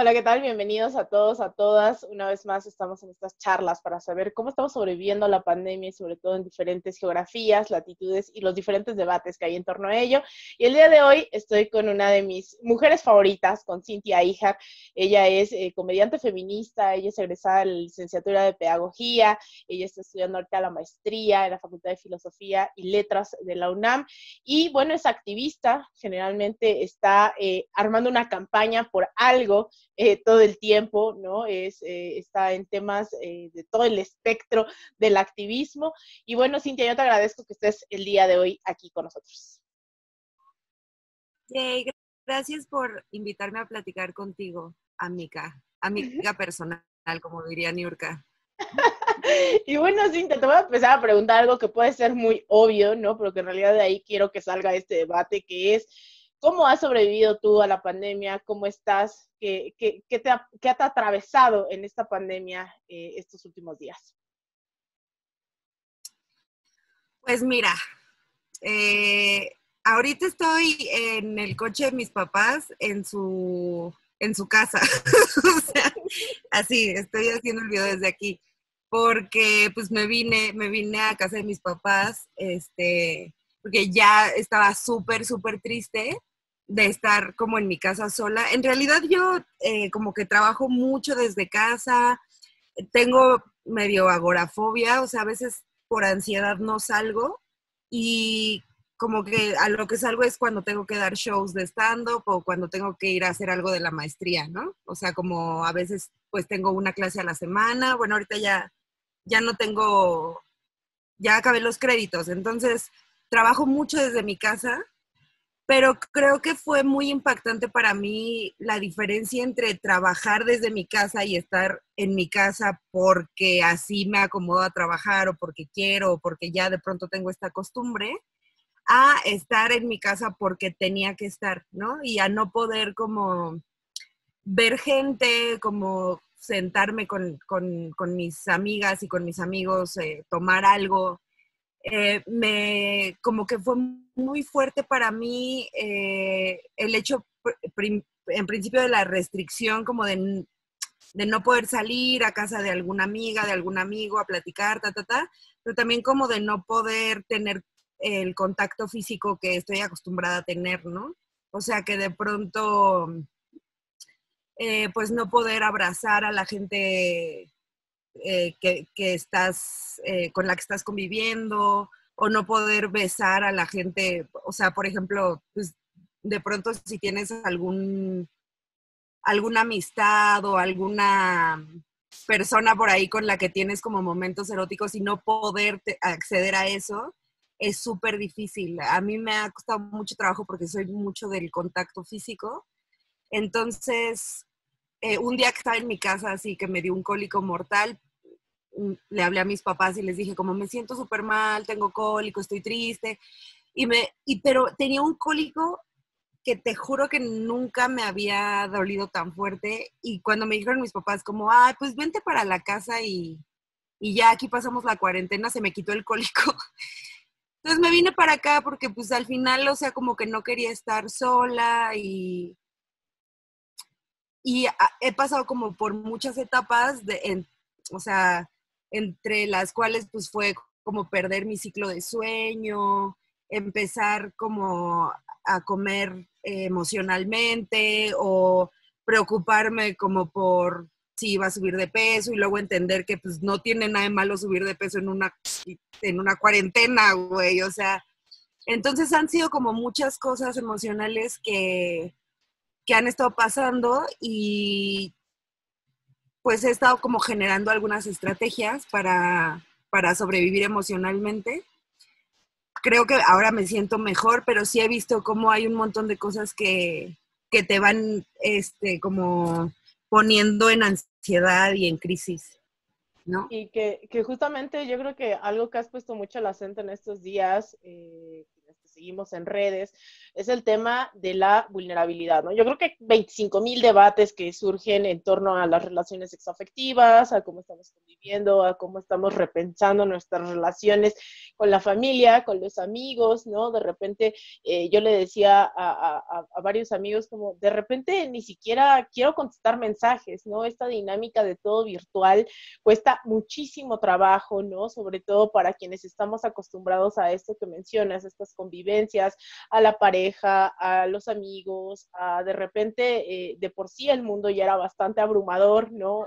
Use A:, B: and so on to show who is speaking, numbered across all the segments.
A: Hola, ¿qué tal? Bienvenidos a todos, a todas. Una vez más estamos en estas charlas para saber cómo estamos sobreviviendo a la pandemia y sobre todo en diferentes geografías, latitudes y los diferentes debates que hay en torno a ello. Y el día de hoy estoy con una de mis mujeres favoritas, con Cintia Híjar. Ella es comediante feminista, ella es egresada de la licenciatura de Pedagogía, ella está estudiando ahorita la maestría en la Facultad de Filosofía y Letras de la UNAM. Y bueno, es activista, generalmente está armando una campaña por algo todo el tiempo, ¿no? Está en temas de todo el espectro del activismo. Y bueno, Cintia, yo te agradezco que estés el día de hoy aquí con nosotros.
B: Yay, gracias por invitarme a platicar contigo, amiga personal, como diría Niurka.
A: Y bueno, Cintia, te voy a empezar a preguntar algo que puede ser muy obvio, ¿no? Pero que en realidad de ahí quiero que salga este debate, que es, ¿cómo has sobrevivido tú a la pandemia? ¿Cómo estás? ¿Qué te ha atravesado en esta pandemia estos últimos días?
B: Pues mira, eh, ahorita estoy en el coche de mis papás en su casa. O sea, así, estoy haciendo el video desde aquí. Porque pues me vine a casa de mis papás, porque ya estaba súper triste de estar como en mi casa sola. En realidad yo como que trabajo mucho desde casa, tengo medio agorafobia, o sea, a veces por ansiedad no salgo y como que a lo que salgo es cuando tengo que dar shows de stand-up o cuando tengo que ir a hacer algo de la maestría, ¿no? O sea, como a veces pues tengo una clase a la semana, bueno, ahorita ya no tengo, ya acabé los créditos, entonces trabajo mucho desde mi casa, pero creo que fue muy impactante para mí la diferencia entre trabajar desde mi casa y estar en mi casa porque así me acomodo a trabajar o porque quiero o porque ya de pronto tengo esta costumbre, a estar en mi casa porque tenía que estar, ¿no? Y a no poder como ver gente, como sentarme con mis amigas y con mis amigos, tomar algo, como que fue muy fuerte para mí el hecho, en principio, de la restricción, como de no poder salir a casa de alguna amiga, de algún amigo a platicar, pero también como de no poder tener el contacto físico que estoy acostumbrada a tener, ¿no? O sea, que de pronto, pues no poder abrazar a la gente que estás, con la que estás conviviendo, o no poder besar a la gente, o sea, por ejemplo, pues de pronto si tienes alguna amistad o alguna persona por ahí con la que tienes como momentos eróticos y no poder acceder a eso, es súper difícil. A mí me ha costado mucho trabajo porque soy mucho del contacto físico. Entonces, un día que estaba en mi casa, así que me dio un cólico mortal, le hablé a mis papás y les dije como me siento súper mal, tengo cólico, estoy triste, pero tenía un cólico que te juro que nunca me había dolido tan fuerte, y cuando me dijeron mis papás como, ay, pues vente para la casa y ya aquí pasamos la cuarentena, se me quitó el cólico. Entonces me vine para acá porque pues al final, o sea, como que no quería estar sola y he pasado como por muchas etapas, o sea, entre las cuales pues fue como perder mi ciclo de sueño, empezar como a comer emocionalmente o preocuparme como por si iba a subir de peso y luego entender que pues no tiene nada de malo subir de peso en una cuarentena, güey, o sea, entonces han sido como muchas cosas emocionales que han estado pasando y pues he estado como generando algunas estrategias para sobrevivir emocionalmente. Creo que ahora me siento mejor, pero sí he visto cómo hay un montón de cosas que te van como poniendo en ansiedad y en crisis, ¿no?
A: Y que justamente yo creo que algo que has puesto mucho el acento en estos días, en seguimos en redes, es el tema de la vulnerabilidad, ¿no? Yo creo que hay 25,000 debates que surgen en torno a las relaciones sexoafectivas, a cómo estamos conviviendo, a cómo estamos repensando nuestras relaciones con la familia, con los amigos, ¿no? De repente yo le decía a varios amigos como, de repente ni siquiera quiero contestar mensajes, ¿no? Esta dinámica de todo virtual cuesta muchísimo trabajo, ¿no? Sobre todo para quienes estamos acostumbrados a esto que mencionas, estas convivencias, a la pareja, a los amigos, a de repente, de por sí el mundo ya era bastante abrumador, ¿no?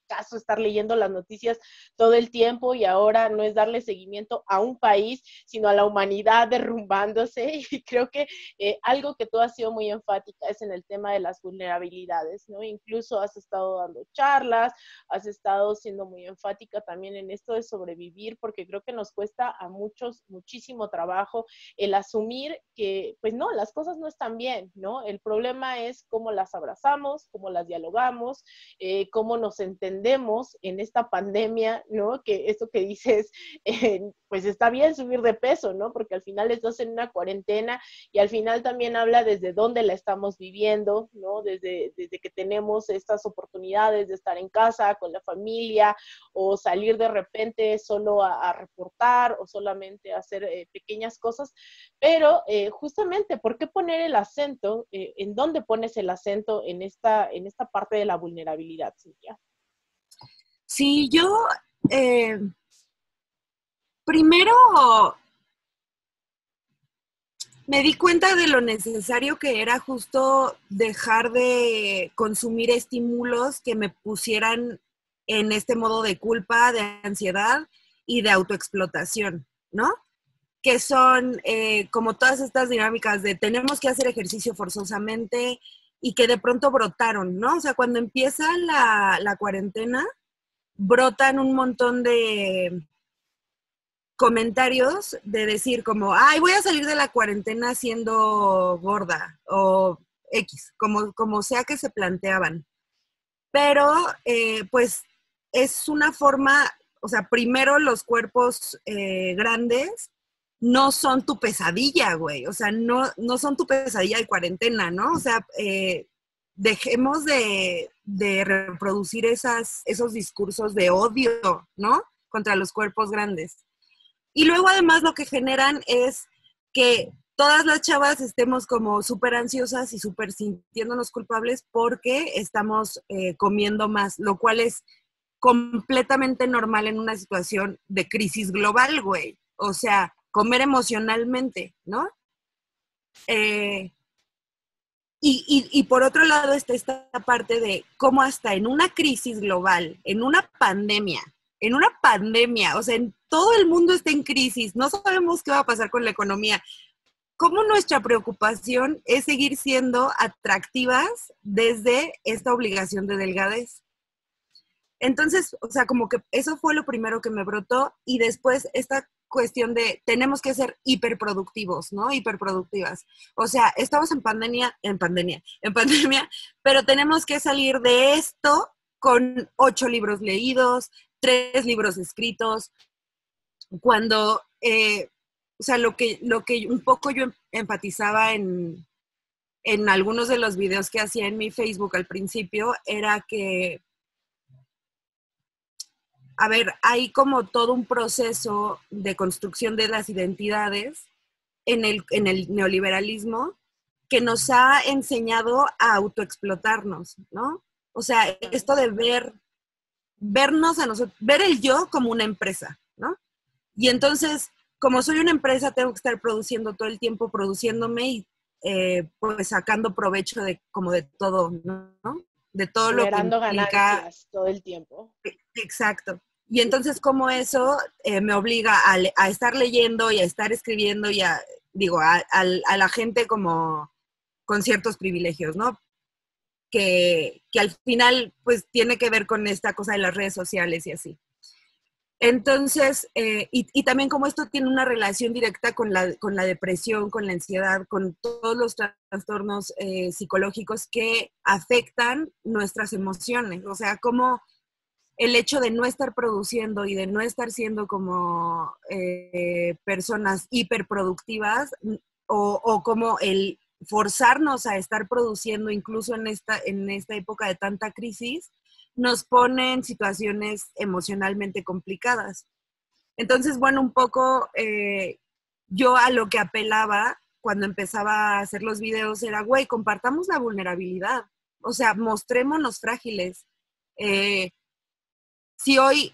A: Caso estar leyendo las noticias todo el tiempo y ahora no es darle seguimiento a un país, sino a la humanidad derrumbándose. Y creo que algo que tú has sido muy enfática es en el tema de las vulnerabilidades, ¿no? Incluso has estado dando charlas, has estado siendo muy enfática también en esto de sobrevivir, porque creo que nos cuesta a muchos muchísimo trabajo el asumir que, pues no, las cosas no están bien, ¿no? El problema es cómo las abrazamos, cómo las dialogamos, cómo nos entendemos en esta pandemia, ¿no? Que esto que dices, pues está bien subir de peso, ¿no? Porque al final estás en una cuarentena y al final también habla desde dónde la estamos viviendo, ¿no? Desde que tenemos estas oportunidades de estar en casa con la familia o salir de repente solo a reportar o solamente a hacer pequeñas cosas, pero justamente, ¿por qué poner el acento? ¿En dónde pones el acento en esta parte de la vulnerabilidad, Cintia?
B: Sí, yo primero me di cuenta de lo necesario que era justo dejar de consumir estímulos que me pusieran en este modo de culpa, de ansiedad y de autoexplotación, ¿no? Que son como todas estas dinámicas de tenemos que hacer ejercicio forzosamente y que de pronto brotaron, ¿no? O sea, cuando empieza la cuarentena, brotan un montón de comentarios de decir como, ay, voy a salir de la cuarentena siendo gorda o X, como sea que se planteaban. Pero, pues, es una forma, o sea, primero los cuerpos grandes no son tu pesadilla, güey. O sea, no son tu pesadilla de cuarentena, ¿no? O sea, dejemos de reproducir esos discursos de odio, ¿no? Contra los cuerpos grandes. Y luego además lo que generan es que todas las chavas estemos como súper ansiosas y súper sintiéndonos culpables porque estamos comiendo más, lo cual es completamente normal en una situación de crisis global, güey. O sea, comer emocionalmente, ¿no? Y por otro lado está esta parte de cómo hasta en una crisis global, en una pandemia, o sea, en todo el mundo está en crisis, no sabemos qué va a pasar con la economía, cómo nuestra preocupación es seguir siendo atractivas desde esta obligación de delgadez. Entonces, o sea, como que eso fue lo primero que me brotó y después esta cuestión de tenemos que ser hiperproductivos, ¿no? Hiperproductivas. O sea, estamos en pandemia, pero tenemos que salir de esto con 8 libros leídos, 3 libros escritos, cuando, o sea, lo que un poco yo empatizaba en algunos de los videos que hacía en mi Facebook al principio era que a ver, hay como todo un proceso de construcción de las identidades en el neoliberalismo que nos ha enseñado a autoexplotarnos, ¿no? O sea, esto de vernos a nosotros, ver el yo como una empresa, ¿no? Y entonces, como soy una empresa, tengo que estar produciendo todo el tiempo, produciéndome y pues sacando provecho de como de todo, ¿no? De todo lo que
A: Generando
B: implica
A: ganancias todo el tiempo.
B: Exacto. Y entonces como eso me obliga a estar leyendo y a estar escribiendo y a la gente como con ciertos privilegios, ¿no? Que al final pues tiene que ver con esta cosa de las redes sociales y así. Entonces, y también como esto tiene una relación directa con la depresión, con la ansiedad, con todos los trastornos psicológicos que afectan nuestras emociones. O sea, como el hecho de no estar produciendo y de no estar siendo como personas hiperproductivas o como el forzarnos a estar produciendo incluso en esta época de tanta crisis, nos pone en situaciones emocionalmente complicadas. Entonces, bueno, un poco yo a lo que apelaba cuando empezaba a hacer los videos era, güey, compartamos la vulnerabilidad. O sea, mostrémonos frágiles. Si hoy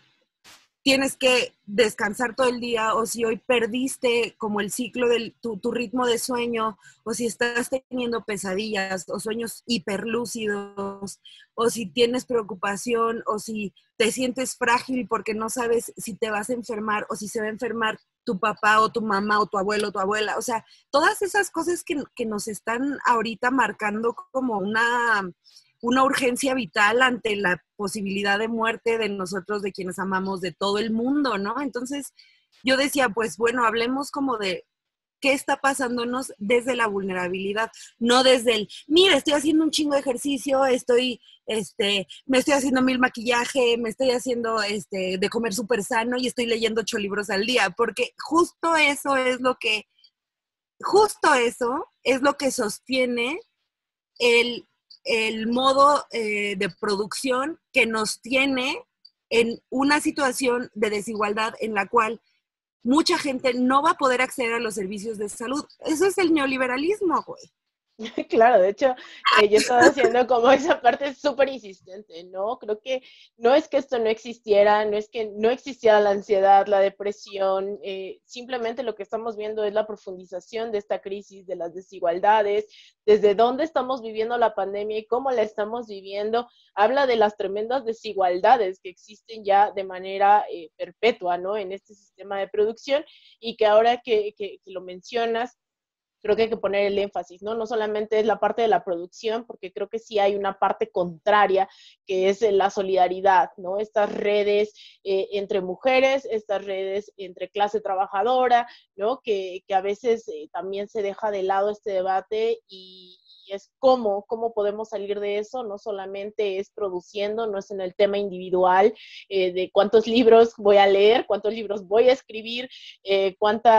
B: tienes que descansar todo el día o si hoy perdiste como el ciclo de tu ritmo de sueño o si estás teniendo pesadillas o sueños hiperlúcidos o si tienes preocupación o si te sientes frágil porque no sabes si te vas a enfermar o si se va a enfermar tu papá o tu mamá o tu abuelo o tu abuela. O sea, todas esas cosas que nos están ahorita marcando como una urgencia vital ante la posibilidad de muerte de nosotros, de quienes amamos, de todo el mundo, ¿no? Entonces yo decía, pues bueno, hablemos como de qué está pasándonos desde la vulnerabilidad, no desde el, mira, estoy haciendo un chingo de ejercicio, me estoy haciendo 1000 maquillaje, me estoy haciendo de comer súper sano y estoy leyendo 8 libros al día, porque justo eso es lo que sostiene el modo de producción que nos tiene en una situación de desigualdad en la cual mucha gente no va a poder acceder a los servicios de salud. Eso es el neoliberalismo, güey.
A: Claro, de hecho, yo estaba haciendo como esa parte súper insistente, ¿no? Creo que no es que esto no existiera, no es que no existiera la ansiedad, la depresión, simplemente lo que estamos viendo es la profundización de esta crisis, de las desigualdades, desde dónde estamos viviendo la pandemia y cómo la estamos viviendo, habla de las tremendas desigualdades que existen ya de manera perpetua, ¿no? En este sistema de producción y que ahora que lo mencionas, creo que hay que poner el énfasis, ¿no? No solamente es la parte de la producción, porque creo que sí hay una parte contraria, que es la solidaridad, ¿no? Estas redes entre mujeres, estas redes entre clase trabajadora, ¿no? Que a veces también se deja de lado este debate y es cómo podemos salir de eso, no solamente es produciendo, no es en el tema individual de cuántos libros voy a leer, cuántos libros voy a escribir, cuánto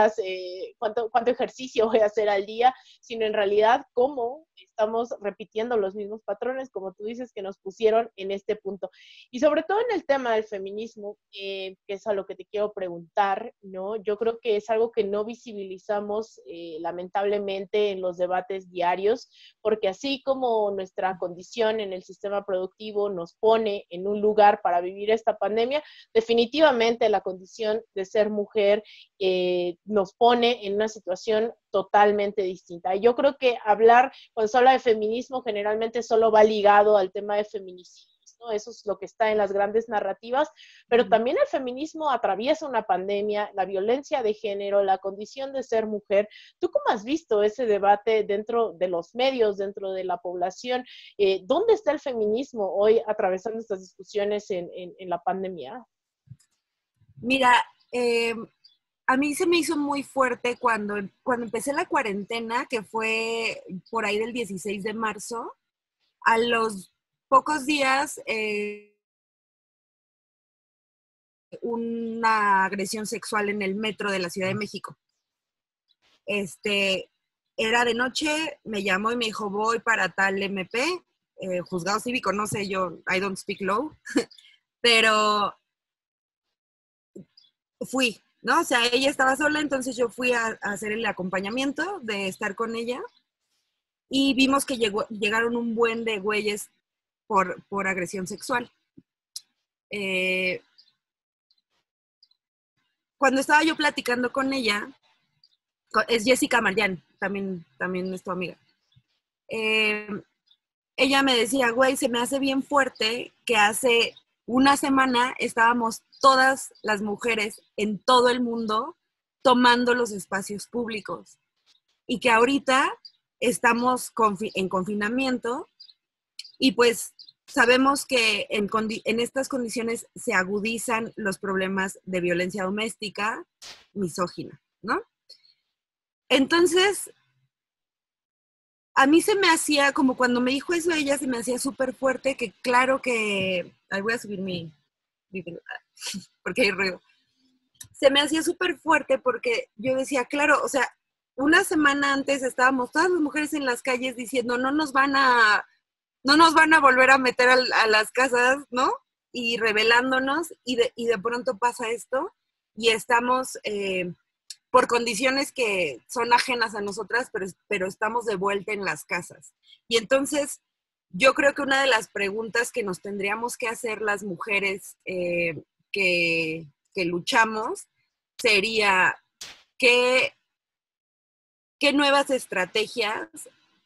A: ejercicio voy a hacer al día, sino en realidad cómo estamos repitiendo los mismos patrones, como tú dices, que nos pusieron en este punto. Y sobre todo en el tema del feminismo, que es a lo que te quiero preguntar, ¿no? Yo creo que es algo que no visibilizamos lamentablemente en los debates diarios, porque así como nuestra condición en el sistema productivo nos pone en un lugar para vivir esta pandemia, definitivamente la condición de ser mujer nos pone en una situación totalmente distinta. Yo creo que cuando se habla de feminismo, generalmente solo va ligado al tema de feminicidios, ¿no? Eso es lo que está en las grandes narrativas, pero también el feminismo atraviesa una pandemia, la violencia de género, la condición de ser mujer. ¿Tú cómo has visto ese debate dentro de los medios, dentro de la población? ¿Dónde está el feminismo hoy atravesando estas discusiones en la pandemia?
B: Mira, a mí se me hizo muy fuerte cuando empecé la cuarentena, que fue por ahí del 16 de marzo. A los pocos días, una agresión sexual en el metro de la Ciudad de México. Era de noche, me llamó y me dijo, voy para tal MP, juzgado cívico, no sé, yo, I don't speak law, pero fui, ¿no? O sea, ella estaba sola, entonces yo fui a hacer el acompañamiento de estar con ella y vimos que llegaron un buen de güeyes por agresión sexual. Cuando estaba yo platicando con ella, es Jessica Marian, también es tu amiga. Ella me decía, güey, se me hace bien fuerte que hace una semana estábamos todas las mujeres en todo el mundo tomando los espacios públicos y que ahorita estamos en confinamiento y pues sabemos que en estas condiciones se agudizan los problemas de violencia doméstica, misógina, ¿no? Entonces, a mí se me hacía, como cuando me dijo eso ella, se me hacía súper fuerte, que claro que... Ahí voy a subir mi porque hay ruido. Se me hacía súper fuerte porque yo decía, claro, o sea, una semana antes estábamos todas las mujeres en las calles diciendo, no nos van a volver a meter a las casas, ¿no? Y rebelándonos, y de pronto pasa esto, y estamos por condiciones que son ajenas a nosotras, pero estamos de vuelta en las casas. Y entonces, yo creo que una de las preguntas que nos tendríamos que hacer las mujeres que luchamos sería, ¿qué nuevas estrategias,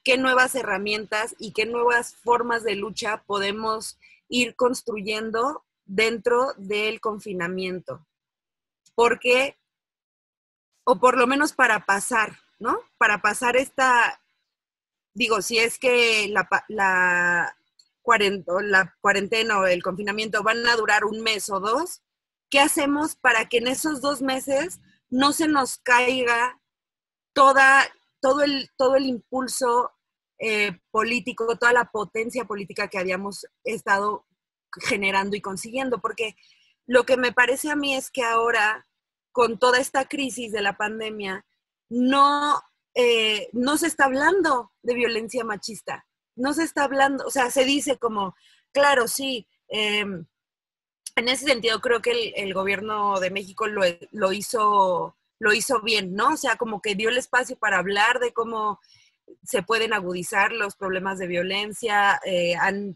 B: qué nuevas herramientas y qué nuevas formas de lucha podemos ir construyendo dentro del confinamiento? Porque, o por lo menos para pasar, ¿no? Para pasar esta, digo, si es que la cuarentena o el confinamiento van a durar un mes o dos, ¿qué hacemos para que en esos 2 meses no se nos caiga todo el impulso político, toda la potencia política que habíamos estado generando y consiguiendo? Porque lo que me parece a mí es que ahora, con toda esta crisis de la pandemia, no se está hablando de violencia machista, no se está hablando, o sea, se dice como, claro, sí, en ese sentido creo que el gobierno de México lo hizo bien, ¿no? O sea, como que dio el espacio para hablar de cómo se pueden agudizar los problemas de violencia, han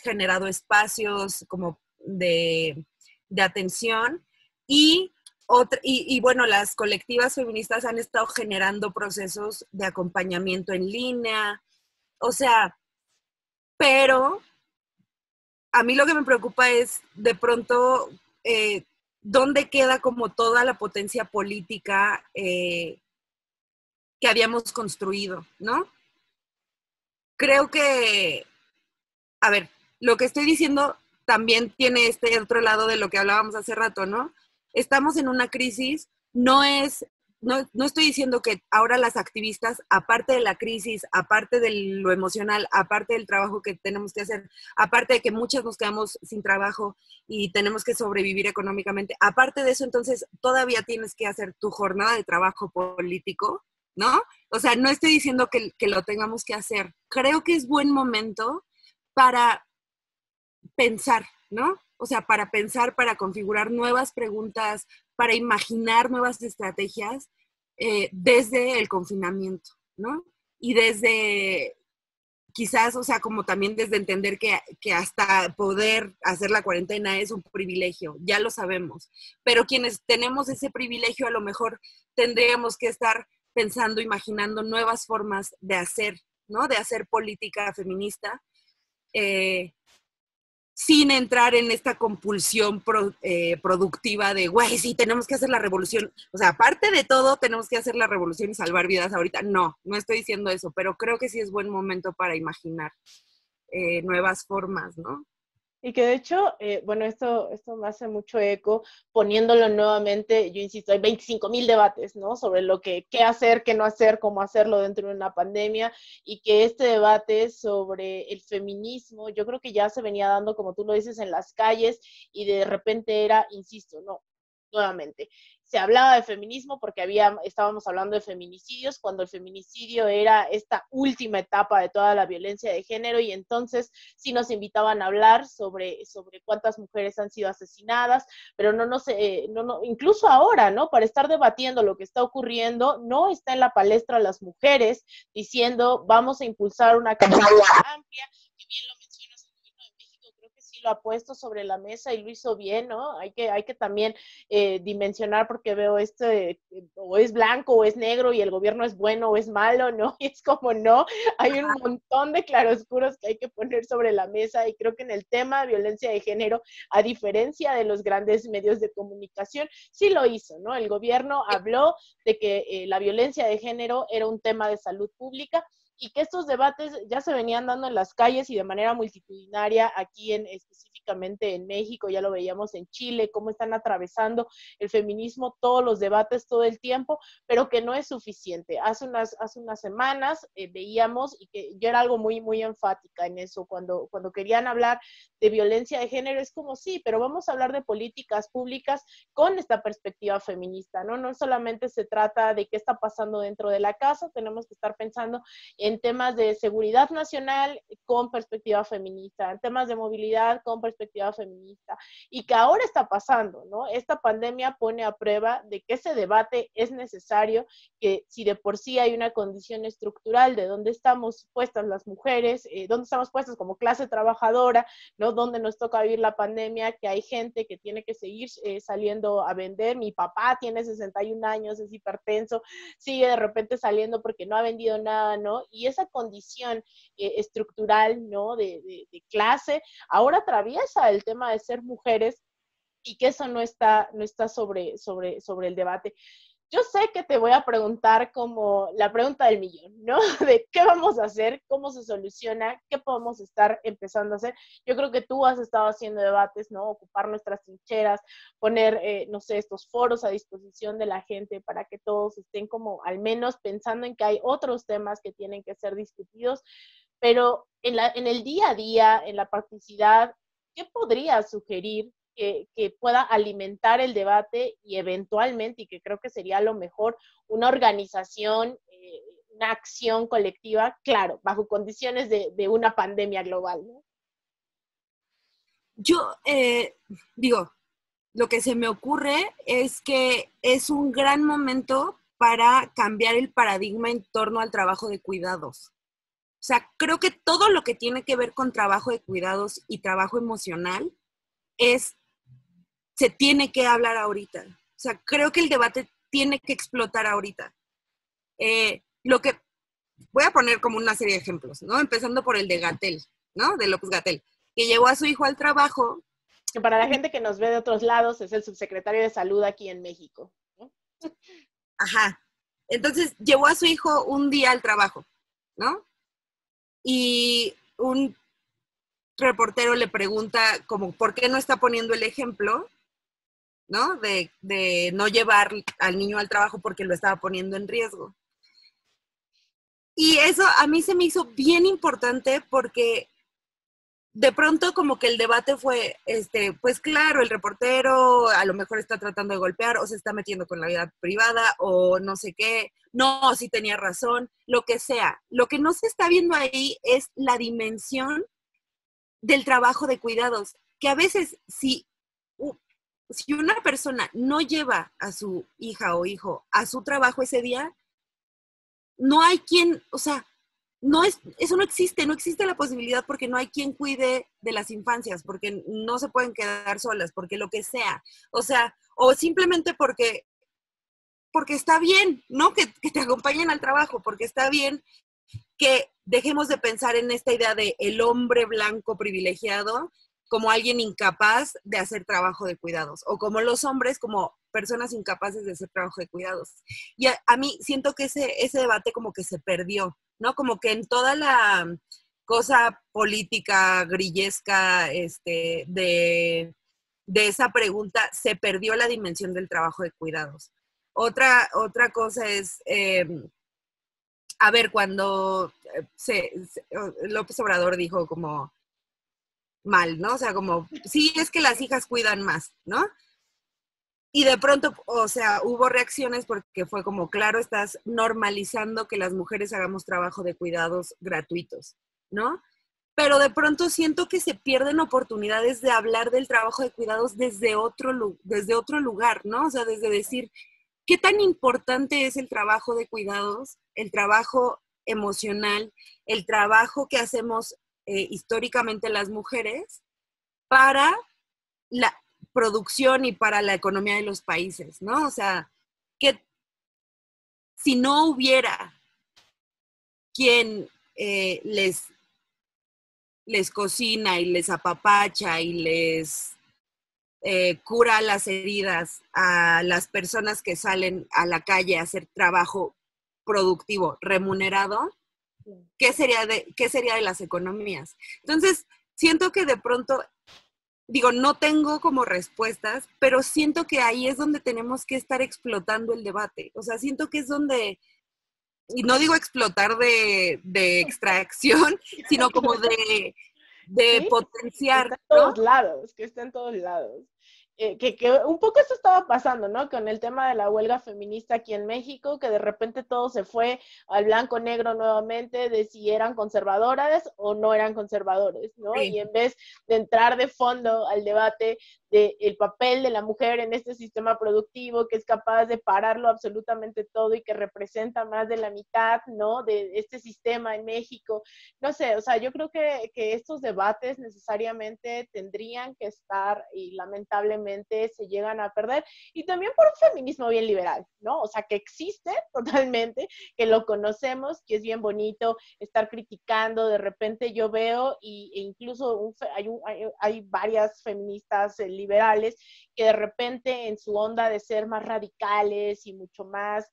B: generado espacios como de atención, y bueno, las colectivas feministas han estado generando procesos de acompañamiento en línea, o sea, pero a mí lo que me preocupa es de pronto dónde queda como toda la potencia política que habíamos construido, ¿no? Creo que, a ver, lo que estoy diciendo también tiene este otro lado de lo que hablábamos hace rato, ¿no? Estamos en una crisis, no estoy diciendo que ahora las activistas, aparte de la crisis, aparte de lo emocional, aparte del trabajo que tenemos que hacer, aparte de que muchas nos quedamos sin trabajo y tenemos que sobrevivir económicamente, aparte de eso, entonces todavía tienes que hacer tu jornada de trabajo político, ¿no? O sea, no estoy diciendo que lo tengamos que hacer. Creo que es buen momento para pensar, ¿no? O sea, para pensar, para configurar nuevas preguntas, para imaginar nuevas estrategias desde el confinamiento, ¿no? Y desde, quizás, o sea, como también desde entender que hasta poder hacer la cuarentena es un privilegio, ya lo sabemos, pero quienes tenemos ese privilegio a lo mejor tendríamos que estar pensando, imaginando nuevas formas de hacer, ¿no? De hacer política feminista, sin entrar en esta compulsión productiva de, güey, sí, tenemos que hacer la revolución. O sea, aparte de todo, tenemos que hacer la revolución y salvar vidas ahorita. No estoy diciendo eso, pero creo que sí es buen momento para imaginar nuevas formas, ¿no?
A: Y que de hecho, bueno, esto me hace mucho eco, poniéndolo nuevamente, yo insisto, hay 25,000 debates, ¿no? Sobre lo que, qué hacer, qué no hacer, cómo hacerlo dentro de una pandemia, y que este debate sobre el feminismo, yo creo que ya se venía dando, como tú lo dices, en las calles, y de repente era, insisto, no, nuevamente, se hablaba de feminismo porque estábamos hablando de feminicidios, cuando el feminicidio era esta última etapa de toda la violencia de género, y entonces sí nos invitaban a hablar sobre cuántas mujeres han sido asesinadas, pero incluso ahora, ¿no? Para estar debatiendo lo que está ocurriendo, no está en la palestra las mujeres diciendo vamos a impulsar una campaña amplia, que bien lo mencionas, el gobierno de México creo que sí lo ha puesto sobre la mesa y lo hizo bien, ¿no? Hay que también dimensionar, porque veo o es blanco o es negro y el gobierno es bueno o es malo, ¿no? Y es como no, hay un montón de claroscuros que hay que poner sobre la mesa, y creo que en el tema de violencia de género, a diferencia de los grandes medios de comunicación, sí lo hizo, ¿no? El gobierno habló de que la violencia de género era un tema de salud pública, y que estos debates ya se venían dando en las calles y de manera multitudinaria aquí específicamente en México, ya lo veíamos en Chile, cómo están atravesando el feminismo todos los debates todo el tiempo, pero que no es suficiente. Hace unas semanas veíamos, y que yo era algo muy, muy enfática en eso, cuando querían hablar de violencia de género, es como sí, pero vamos a hablar de políticas públicas con esta perspectiva feminista, ¿no? No solamente se trata de qué está pasando dentro de la casa, tenemos que estar pensando en temas de seguridad nacional con perspectiva feminista, en temas de movilidad con perspectiva feminista, y que ahora está pasando, ¿no? Esta pandemia pone a prueba de que ese debate es necesario, que si de por sí hay una condición estructural de dónde estamos puestas las mujeres, dónde estamos puestas como clase trabajadora, ¿no? Dónde nos toca vivir la pandemia, que hay gente que tiene que seguir saliendo a vender. Mi papá tiene 61 años, es hipertenso, sigue de repente saliendo porque no ha vendido nada, ¿no? Y esa condición estructural, ¿no? De clase, ahora atraviesa el tema de ser mujeres, y que eso no está sobre el debate. Yo sé que te voy a preguntar como la pregunta del millón, ¿no? De qué vamos a hacer, cómo se soluciona, qué podemos estar empezando a hacer. Yo creo que tú has estado haciendo debates, ¿no? Ocupar nuestras trincheras, poner, no sé, estos foros a disposición de la gente para que todos estén como al menos pensando en que hay otros temas que tienen que ser discutidos, pero en el día a día, en la practicidad, ¿qué podrías sugerir que pueda alimentar el debate y eventualmente, y que creo que sería lo mejor, una organización, una acción colectiva, claro, bajo condiciones de una pandemia global, ¿no?
B: Yo digo, lo que se me ocurre es que es un gran momento para cambiar el paradigma en torno al trabajo de cuidados. O sea, creo que todo lo que tiene que ver con trabajo de cuidados y trabajo emocional se tiene que hablar ahorita. O sea, creo que el debate tiene que explotar ahorita. Voy a poner como una serie de ejemplos, ¿no? Empezando por el de Gatell, ¿no? De López-Gatell, que llevó a su hijo al trabajo.
A: Que para la gente que nos ve de otros lados es el subsecretario de Salud aquí en México, ¿no?
B: Ajá. Entonces, llevó a su hijo un día al trabajo, ¿no? Y un reportero le pregunta como, ¿por qué no está poniendo el ejemplo, ¿no? De no llevar al niño al trabajo porque lo estaba poniendo en riesgo. Y eso a mí se me hizo bien importante porque de pronto como que el debate fue, pues claro, el reportero a lo mejor está tratando de golpear o se está metiendo con la vida privada o no sé qué, no, sí tenía razón, lo que sea. Lo que no se está viendo ahí es la dimensión del trabajo de cuidados, que a veces si una persona no lleva a su hija o hijo a su trabajo ese día, no hay quien, o sea, eso no existe la posibilidad porque no hay quien cuide de las infancias, porque no se pueden quedar solas, porque lo que sea, o sea, o simplemente porque está bien, ¿no? Que te acompañen al trabajo, porque está bien que dejemos de pensar en esta idea de el hombre blanco privilegiado como alguien incapaz de hacer trabajo de cuidados, o como los hombres como personas incapaces de hacer trabajo de cuidados. Y a mí siento que ese debate como que se perdió, ¿no? Como que en toda la cosa política grillesca de esa pregunta se perdió la dimensión del trabajo de cuidados. Otra cosa es, a ver, cuando López Obrador dijo como mal, ¿no? O sea, como, sí, es que las hijas cuidan más, ¿no? Y de pronto, o sea, hubo reacciones porque fue como, claro, estás normalizando que las mujeres hagamos trabajo de cuidados gratuitos, ¿no? Pero de pronto siento que se pierden oportunidades de hablar del trabajo de cuidados desde otro lugar, ¿no? O sea, desde decir, ¿qué tan importante es el trabajo de cuidados, el trabajo emocional, el trabajo que hacemos históricamente las mujeres para la producción y para la economía de los países, ¿no? O sea, que si no hubiera quien les cocina y les apapacha y les cura las heridas a las personas que salen a la calle a hacer trabajo productivo, remunerado, ¿qué sería de las economías? Entonces, siento que de pronto, digo, no tengo como respuestas, pero siento que ahí es donde tenemos que estar explotando el debate. O sea, siento que es donde, y no digo explotar de extracción, sino como de
A: Sí, que
B: potenciar,
A: está en
B: ¿no?
A: todos lados, que está en todos lados. Que un poco esto estaba pasando, ¿no? Con el tema de la huelga feminista aquí en México, que de repente todo se fue al blanco-negro nuevamente de si eran conservadoras o no eran conservadores, ¿no?
B: Sí.
A: Y en vez de entrar de fondo al debate del papel de la mujer en este sistema productivo, que es capaz de pararlo absolutamente todo y que representa más de la mitad, ¿no? De este sistema en México. No sé, o sea, yo creo que estos debates necesariamente tendrían que estar y lamentablemente se llegan a perder. Y también por un feminismo bien liberal, ¿no? O sea, que existe totalmente, que lo conocemos, que es bien bonito estar criticando. De repente yo veo, e incluso hay varias feministas liberales que de repente en su onda de ser más radicales y mucho más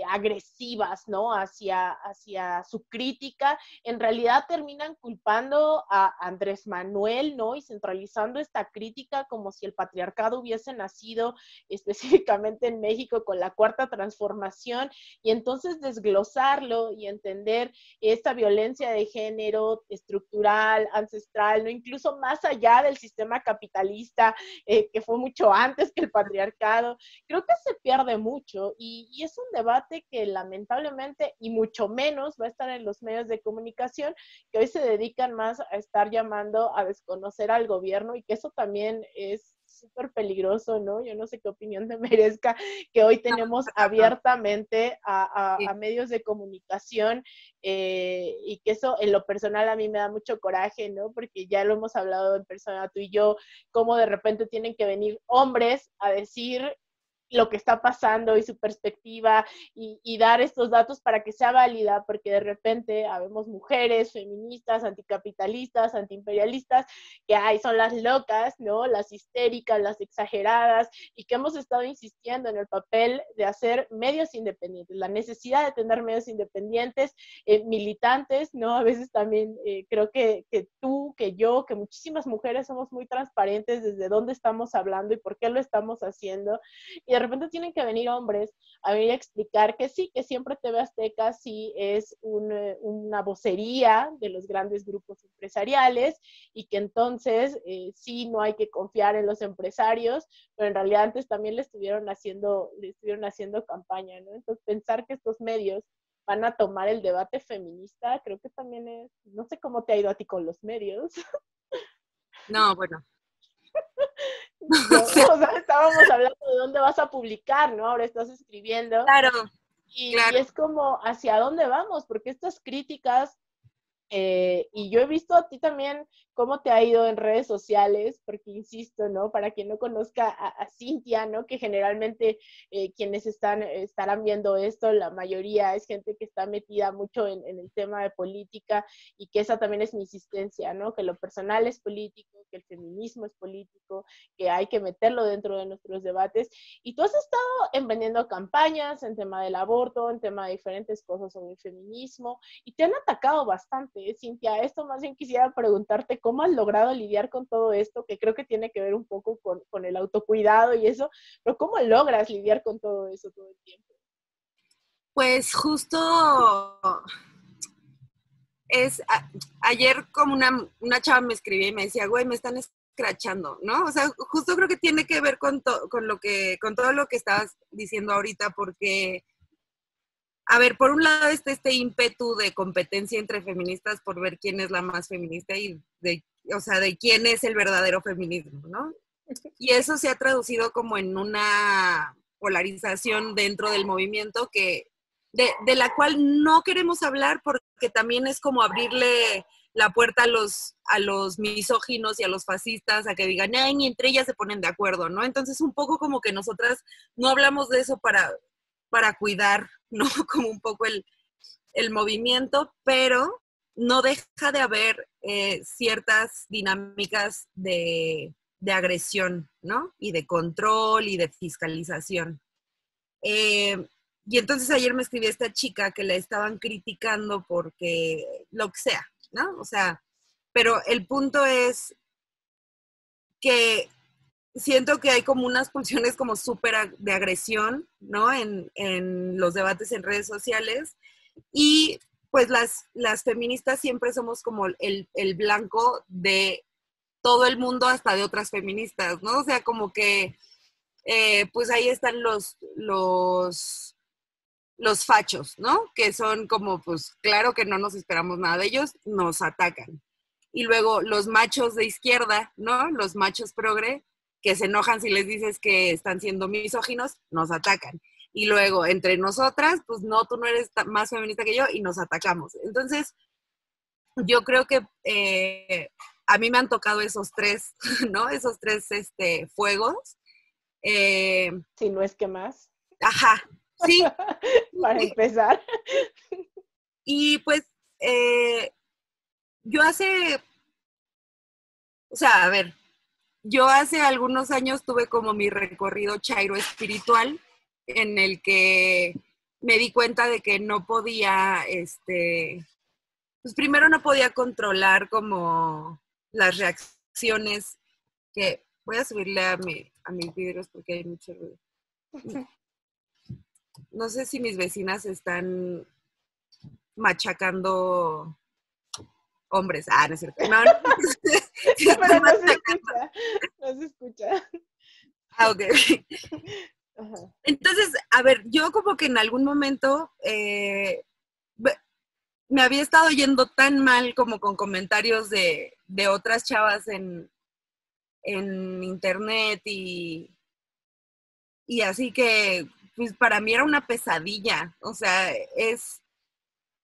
A: agresivas, ¿no? Hacia su crítica, en realidad terminan culpando a Andrés Manuel, ¿no? Y centralizando esta crítica como si el patriarcado hubiese nacido específicamente en México con la Cuarta Transformación, y entonces desglosarlo y entender esta violencia de género estructural, ancestral, ¿no? Incluso más allá del sistema capitalista, que fue mucho antes que el patriarcado, creo que se pierde mucho y es un debate que lamentablemente y mucho menos va a estar en los medios de comunicación, que hoy se dedican más a estar llamando a desconocer al gobierno, y que eso también es súper peligroso, ¿no? Yo no sé qué opinión te merezca que hoy
B: No,
A: tenemos
B: no, no.
A: abiertamente
B: Sí.
A: a medios de comunicación, y que eso en lo personal a mí me da mucho coraje, ¿no? Porque ya lo hemos hablado en persona tú y yo, cómo de repente tienen que venir hombres a decir lo que está pasando y su perspectiva, y dar estos datos para que sea válida, porque de repente habemos mujeres feministas, anticapitalistas, antiimperialistas, que hay son las locas, ¿no? Las histéricas, las exageradas, y que hemos estado insistiendo en el papel de hacer medios independientes, la necesidad de tener medios independientes, militantes, ¿no? A veces también creo que tú, que yo, que muchísimas mujeres somos muy transparentes desde dónde estamos hablando y por qué lo estamos haciendo, y de repente tienen que venir hombres a venir a explicar que sí, que siempre TV Azteca sí es una vocería de los grandes grupos empresariales, y que entonces sí no hay que confiar en los empresarios, pero en realidad antes también le estuvieron haciendo campaña, ¿no? Entonces pensar que estos medios van a tomar el debate feminista, creo que también es, no sé cómo te ha ido a ti con los medios.
B: No, bueno. O
A: Yo,
B: sea,
A: o sea, estábamos hablando de dónde vas a publicar, ¿no? Ahora estás escribiendo,
B: claro,
A: y
B: claro.
A: es como hacia dónde vamos, porque estas críticas, y yo he visto a ti también cómo te ha ido en redes sociales, porque insisto, ¿no? Para quien no conozca a Cintia, ¿no? Que generalmente quienes estarán viendo esto, la mayoría es gente que está metida mucho en el tema de política, y que esa también es mi insistencia, ¿no? Que lo personal es político, que el feminismo es político, que hay que meterlo dentro de nuestros debates. Y tú has estado emprendiendo campañas en tema del aborto, en tema de diferentes cosas sobre el feminismo, y te han atacado bastante, Cintia. Esto más bien quisiera preguntarte cómo has logrado lidiar con todo esto, que creo que tiene que ver un poco con el autocuidado y eso, pero ¿cómo logras lidiar con todo eso todo el tiempo?
B: Pues justo ayer como una chava me escribía y me decía, güey, me están escrachando, ¿no? O sea, justo creo que tiene que ver con con todo lo que estabas diciendo ahorita, porque, a ver, por un lado está este ímpetu de competencia entre feministas por ver quién es la más feminista y o sea, de quién es el verdadero feminismo, ¿no? Y eso se ha traducido como en una polarización dentro del movimiento de la cual no queremos hablar, porque también es como abrirle la puerta a los misóginos y a los fascistas a que digan, ay, ni entre ellas se ponen de acuerdo, ¿no? Entonces un poco como que nosotras no hablamos de eso para cuidar, ¿no? Como un poco el movimiento, pero no deja de haber ciertas dinámicas de agresión, ¿no? Y de control y de fiscalización. y entonces ayer me escribió esta chica que la estaban criticando porque lo que sea, ¿no? O sea, pero el punto es que siento que hay como unas pulsiones como súper de agresión, ¿no? En los debates en redes sociales. Y pues las feministas siempre somos como el blanco de todo el mundo, hasta de otras feministas, ¿no? O sea, como que pues ahí están los fachos, ¿no? Que son como, pues claro que no nos esperamos nada de ellos, nos atacan. Y luego los machos de izquierda, ¿no? Los machos progre, que se enojan si les dices que están siendo misóginos, nos atacan. Y luego entre nosotras, pues no, tú no eres más feminista que yo y nos atacamos. Entonces, yo creo que a mí me han tocado esos tres, ¿no? Esos tres fuegos.
A: Si no es que más.
B: Ajá, sí.
A: Para empezar.
B: Y pues yo o sea, a ver, yo hace algunos años tuve como mi recorrido chairo espiritual en el que me di cuenta de que no podía, pues primero no podía controlar como las reacciones que voy a subirle a mis vidrios porque hay mucho ruido. No sé si mis vecinas están machacando hombres. Ah, no es cierto. No, no.
A: Pero no se escucha. No se escucha.
B: Ah, ok. Ajá. Entonces, a ver, yo como que en algún momento me había estado yendo tan mal como con comentarios de otras chavas en internet y así que, pues para mí era una pesadilla. O sea,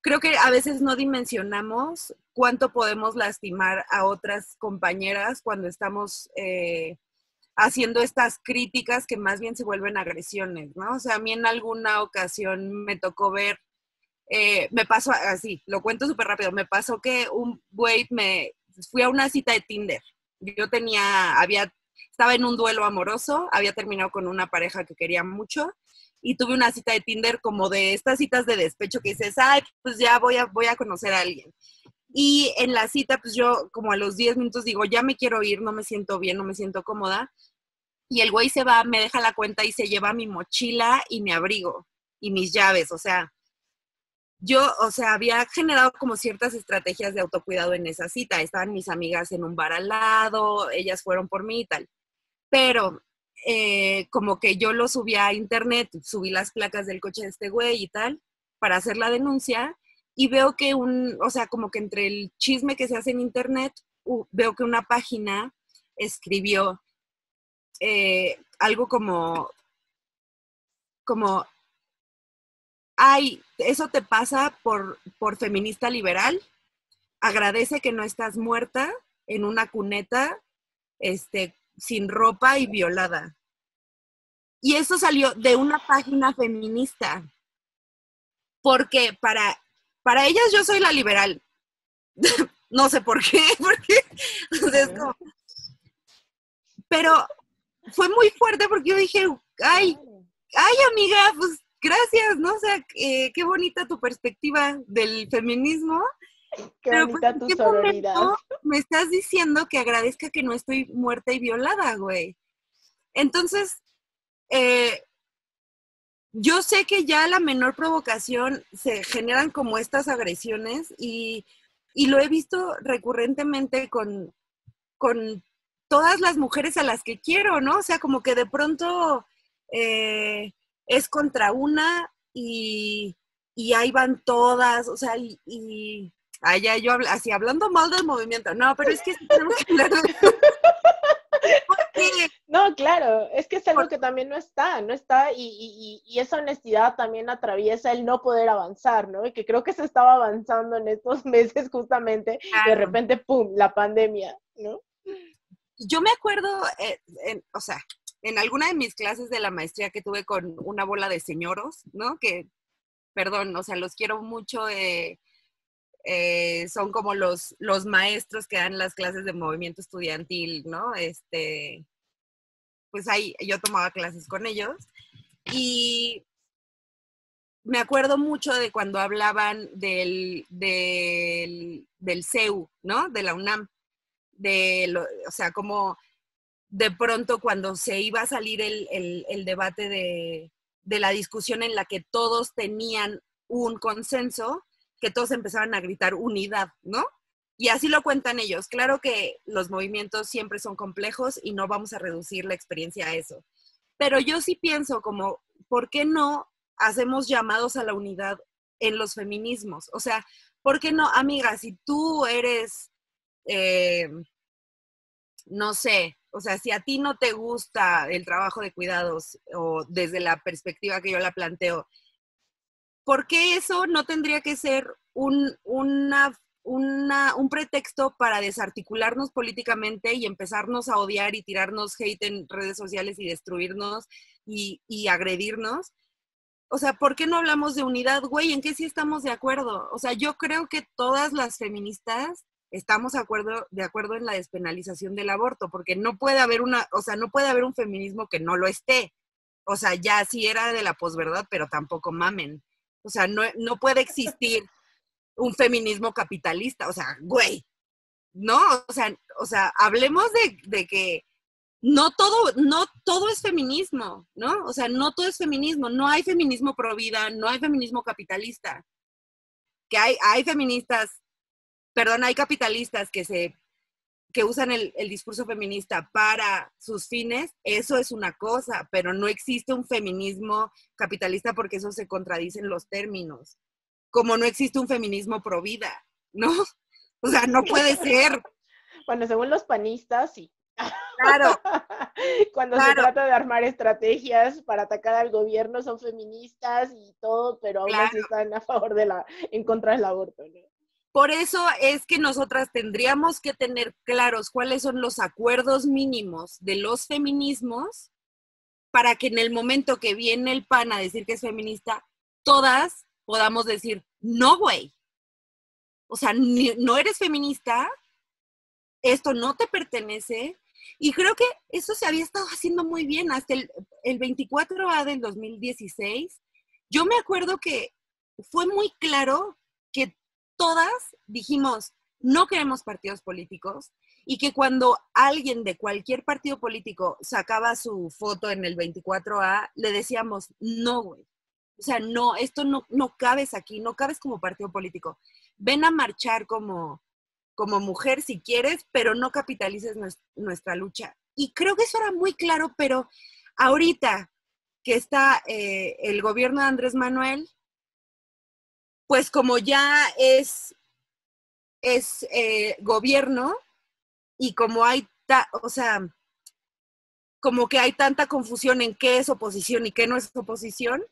B: creo que a veces no dimensionamos cuánto podemos lastimar a otras compañeras cuando estamos haciendo estas críticas que más bien se vuelven agresiones, ¿no? O sea, a mí en alguna ocasión me tocó ver, me pasó así, lo cuento súper rápido, me pasó que un güey fui a una cita de Tinder. Yo estaba en un duelo amoroso, había terminado con una pareja que quería mucho y tuve una cita de Tinder como de estas citas de despecho que dices, ay, pues ya voy a conocer a alguien. Y en la cita, pues yo como a los 10 minutos digo, ya me quiero ir, no me siento bien, no me siento cómoda. Y el güey se va, me deja la cuenta y se lleva mi mochila y mi abrigo y mis llaves. O sea, había generado como ciertas estrategias de autocuidado en esa cita. Estaban mis amigas en un bar al lado, ellas fueron por mí y tal. Pero como que yo lo subí a internet, subí las placas del coche de este güey y tal, para hacer la denuncia, y veo que o sea, como que entre el chisme que se hace en internet, veo que una página escribió algo como, ay, eso te pasa por feminista liberal, agradece que no estás muerta en una cuneta, sin ropa y violada. Y eso salió de una página feminista, porque para ellas yo soy la liberal. No sé por qué, entonces, pero fue muy fuerte porque yo dije, ay amiga, pues gracias, ¿no? O sea, qué bonita tu perspectiva del feminismo.
A: Qué
B: pero
A: bonita
B: pues,
A: tu sororidad.
B: Me estás diciendo que agradezca que no estoy muerta y violada, güey. Entonces, yo sé que ya a la menor provocación se generan como estas agresiones y lo he visto recurrentemente con todas las mujeres a las que quiero, ¿no? O sea, como que de pronto es contra una y ahí van todas, o sea, ya yo así hablando mal del movimiento. No, pero es que tenemos que hablar de eso.
A: No, claro, es que es algo que también no está y esa honestidad también atraviesa el no poder avanzar, ¿no? Y que creo que se estaba avanzando en estos meses justamente, claro. Y de repente, ¡pum!, la pandemia, ¿no?
B: Yo me acuerdo, o sea, en alguna de mis clases de la maestría que tuve con una bola de señoros, ¿no? Que, perdón, o sea, los quiero mucho, son como los maestros que dan las clases de movimiento estudiantil, ¿no? Pues ahí yo tomaba clases con ellos y me acuerdo mucho de cuando hablaban del CEU, ¿no? De la UNAM. O sea, como de pronto cuando se iba a salir el debate de la discusión en la que todos tenían un consenso, que todos empezaban a gritar unidad, ¿no? Y así lo cuentan ellos. Claro que los movimientos siempre son complejos y no vamos a reducir la experiencia a eso. Pero yo sí pienso como, ¿por qué no hacemos llamados a la unidad en los feminismos? O sea, ¿por qué no, amiga, si tú eres, no sé, o sea, si a ti no te gusta el trabajo de cuidados o desde la perspectiva que yo la planteo, ¿por qué eso no tendría que ser un pretexto para desarticularnos políticamente y empezarnos a odiar y tirarnos hate en redes sociales y destruirnos y agredirnos? O sea, ¿por qué no hablamos de unidad, güey? ¿En qué sí estamos de acuerdo? O sea, yo creo que todas las feministas estamos de acuerdo en la despenalización del aborto, porque no puede haber no puede haber un feminismo que no lo esté. O sea, ya sí era de la posverdad, pero tampoco mamen. O sea, no puede existir un feminismo capitalista. O sea, güey, ¿no? O sea, hablemos de que no todo es feminismo, ¿no? O sea, no todo es feminismo. No hay feminismo pro vida, no hay feminismo capitalista. Que hay feministas, perdón, hay capitalistas que usan el discurso feminista para sus fines, eso es una cosa, pero no existe un feminismo capitalista porque eso se contradicen los términos. Como no existe un feminismo pro vida, ¿no? O sea, no puede ser.
A: Bueno, según los panistas, sí.
B: Claro.
A: Cuando se trata de armar estrategias para atacar al gobierno, son feministas y todo, pero aún así están a favor en contra del aborto, ¿no?
B: Por eso es que nosotras tendríamos que tener claros cuáles son los acuerdos mínimos de los feminismos para que en el momento que viene el PAN a decir que es feminista, todas podamos decir, no, güey. O sea, no eres feminista, esto no te pertenece. Y creo que eso se había estado haciendo muy bien hasta el 24A del 2016. Yo me acuerdo que fue muy claro que todas dijimos, no queremos partidos políticos, y que cuando alguien de cualquier partido político sacaba su foto en el 24A, le decíamos, no, güey. O sea, no, esto no cabes aquí, no cabes como partido político. Ven a marchar como mujer si quieres, pero no capitalices nuestra lucha. Y creo que eso era muy claro, pero ahorita que está el gobierno de Andrés Manuel, pues como ya es gobierno y como o sea, como que hay tanta confusión en qué es oposición y qué no es oposición,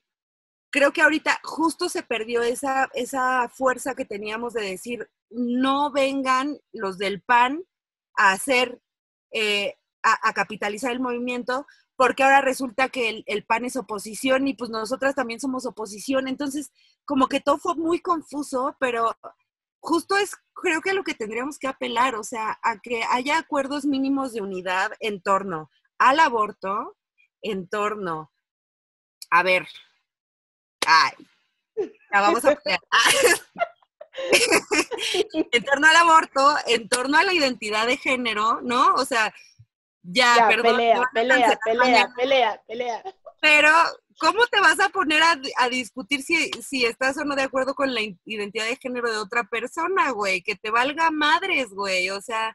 B: creo que ahorita justo se perdió esa fuerza que teníamos de decir, no vengan los del PAN a hacer, a capitalizar el movimiento, porque ahora resulta que el PAN es oposición y pues nosotras también somos oposición. Entonces, como que todo fue muy confuso, pero justo creo que a lo que tendríamos que apelar, o sea, a que haya acuerdos mínimos de unidad en torno al aborto, en torno, a ver, ay, la vamos a pelear. En torno al aborto, en torno a la identidad de género, ¿no? O sea, ya perdón.
A: Pelea.
B: Pero, ¿cómo te vas a poner a discutir si estás o no de acuerdo con la identidad de género de otra persona, güey? Que te valga madres, güey. O sea,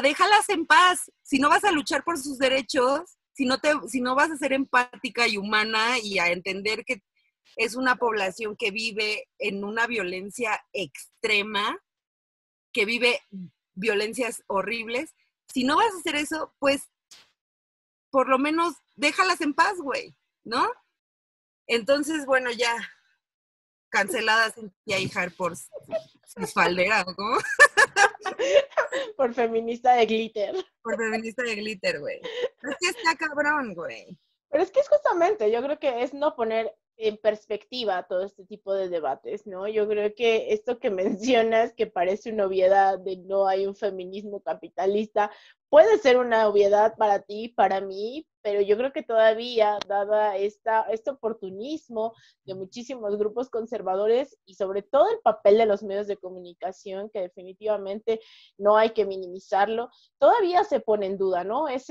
B: déjalas en paz. Si no vas a luchar por sus derechos, si no vas a ser empática y humana y a entender que es una población que vive en una violencia extrema, que vive violencias horribles, si no vas a hacer eso, pues por lo menos déjalas en paz, güey, ¿no? Entonces, bueno, ya cancelada Cintia Ijar por cisfaldera, ¿o cómo?
A: Por feminista de glitter.
B: Por feminista de glitter, güey. Es que está cabrón, güey.
A: Pero es que es justamente, yo creo que es no poner en perspectiva todo este tipo de debates, ¿no? Yo creo que esto que mencionas, que parece una obviedad de no hay un feminismo capitalista, puede ser una obviedad para ti, para mí, pero yo creo que todavía, dada este oportunismo de muchísimos grupos conservadores y sobre todo el papel de los medios de comunicación, que definitivamente no hay que minimizarlo, todavía se pone en duda, ¿no? Es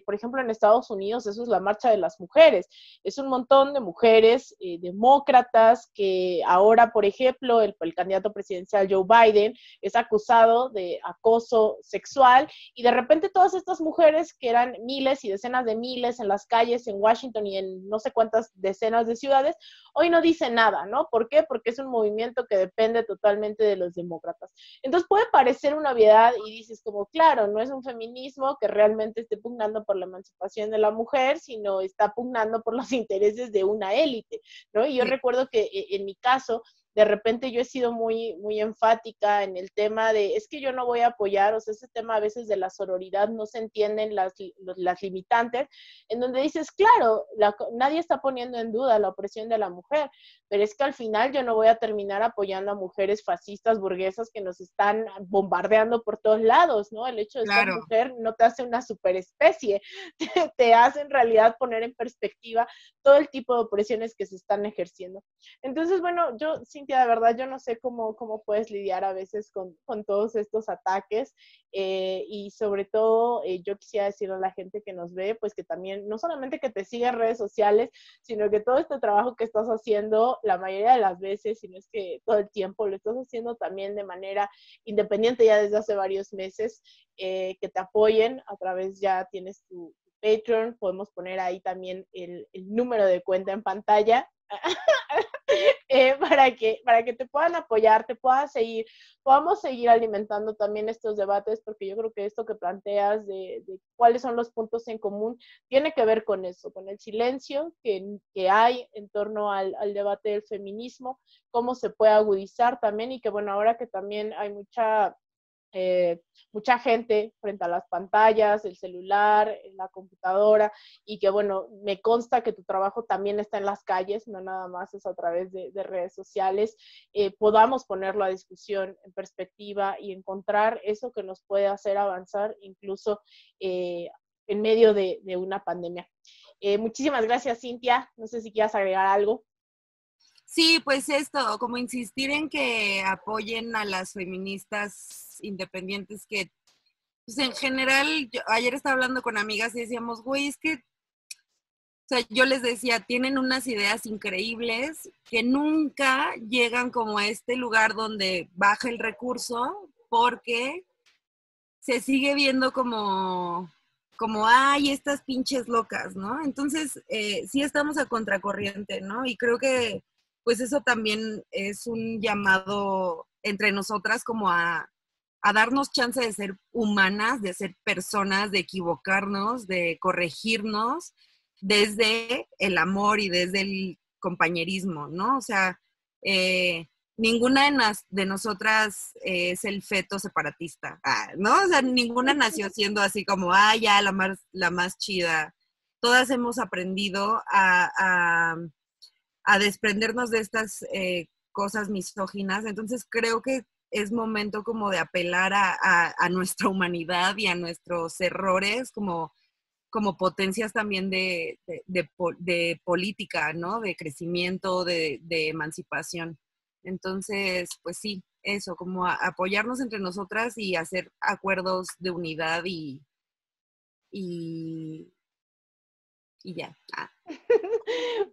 A: por ejemplo, en Estados Unidos, eso es la marcha de las mujeres. Es un montón de mujeres demócratas que ahora, por ejemplo, el candidato presidencial Joe Biden es acusado de acoso sexual y de repente todas estas mujeres que eran miles y decenas de miles en las calles en Washington y en no sé cuántas decenas de ciudades, hoy no dicen nada, ¿no? ¿Por qué? Porque es un movimiento que depende totalmente de los demócratas. Entonces puede parecer una obviedad y dices como, claro, no es un feminismo que realmente esté pugnando por la emancipación de la mujer, sino está pugnando por los intereses de una élite, ¿no? Y yo recuerdo que en mi caso, de repente yo he sido muy, muy enfática en el tema de, es que yo no voy a apoyar, o sea, ese tema a veces de la sororidad no se entienden las limitantes, en donde dices, claro, nadie está poniendo en duda la opresión de la mujer, pero es que al final yo no voy a terminar apoyando a mujeres fascistas, burguesas que nos están bombardeando por todos lados, ¿no? El hecho de ser mujer no te hace una superespecie, te hace en realidad poner en perspectiva todo el tipo de opresiones que se están ejerciendo. Entonces, bueno, yo, Cintia, de verdad, yo no sé cómo puedes lidiar a veces con todos estos ataques y sobre todo yo quisiera decirle a la gente que nos ve, pues que también, no solamente que te siga en redes sociales, sino que todo este trabajo que estás haciendo, la mayoría de las veces, si no es que todo el tiempo, lo estás haciendo también de manera independiente ya desde hace varios meses, que te apoyen a través, ya tienes tu Patreon, podemos poner ahí también el número de cuenta en pantalla. Para que te puedan apoyar, te puedan seguir, podamos seguir alimentando también estos debates, porque yo creo que esto que planteas de cuáles son los puntos en común, tiene que ver con eso, con el silencio que hay en torno al debate del feminismo, cómo se puede agudizar también, y que bueno, ahora que también hay mucha gente frente a las pantallas, el celular, la computadora, y que bueno, me consta que tu trabajo también está en las calles, no nada más es a través de redes sociales, podamos ponerlo a discusión en perspectiva y encontrar eso que nos puede hacer avanzar incluso en medio de una pandemia. Muchísimas gracias, Cintia. No sé si quieras agregar algo.
B: Sí, pues esto, como insistir en que apoyen a las feministas independientes que, pues en general, ayer estaba hablando con amigas y decíamos, güey, es que, o sea, yo les decía, tienen unas ideas increíbles que nunca llegan como a este lugar donde baja el recurso porque se sigue viendo como, ay, estas pinches locas, ¿no? Entonces, sí estamos a contracorriente, ¿no? Y creo que pues eso también es un llamado entre nosotras como a darnos chance de ser humanas, de ser personas, de equivocarnos, de corregirnos desde el amor y desde el compañerismo, ¿no? O sea, ninguna de nosotras es el feto separatista, ¿no? O sea, ninguna nació siendo así como, ya, la más chida. Todas hemos aprendido a desprendernos de estas cosas misóginas. Entonces creo que es momento como de apelar a nuestra humanidad y a nuestros errores como potencias también de política, ¿no? De crecimiento, de emancipación. Entonces, pues sí, eso, como apoyarnos entre nosotras y hacer acuerdos de unidad y ya.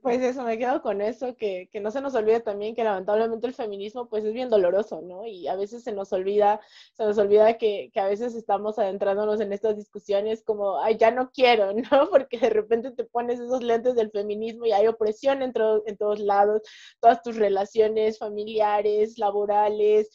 A: Pues eso, me quedo con eso, que no se nos olvide también que lamentablemente el feminismo pues es bien doloroso, ¿no? Y a veces se nos olvida que a veces estamos adentrándonos en estas discusiones como, ay, ya no quiero, ¿no? Porque de repente te pones esos lentes del feminismo y hay opresión en todos lados, todas tus relaciones familiares, laborales,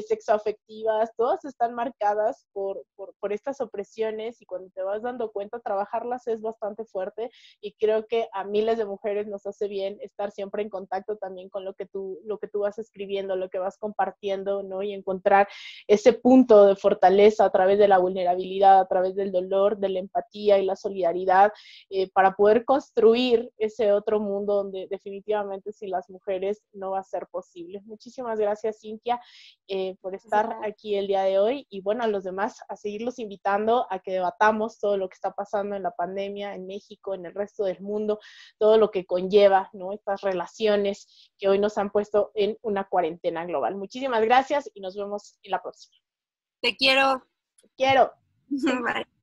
A: sexoafectivas, todas están marcadas por estas opresiones y cuando te vas dando cuenta, trabajarlas es bastante fuerte y creo que a miles de mujeres nos hace bien estar siempre en contacto también con lo que tú vas escribiendo, lo que vas compartiendo, ¿no? Y encontrar ese punto de fortaleza a través de la vulnerabilidad, a través del dolor, de la empatía y la solidaridad, para poder construir ese otro mundo donde definitivamente sin las mujeres no va a ser posible. Muchísimas gracias, Cintia, por estar aquí el día de hoy, y bueno, a los demás a seguirlos invitando a que debatamos todo lo que está pasando en la pandemia en México, en el resto del mundo, todo lo que conlleva, ¿no? Estas relaciones que hoy nos han puesto en una cuarentena global. Muchísimas gracias y nos vemos en la próxima.
B: Te quiero.
A: Te quiero.
B: Bye.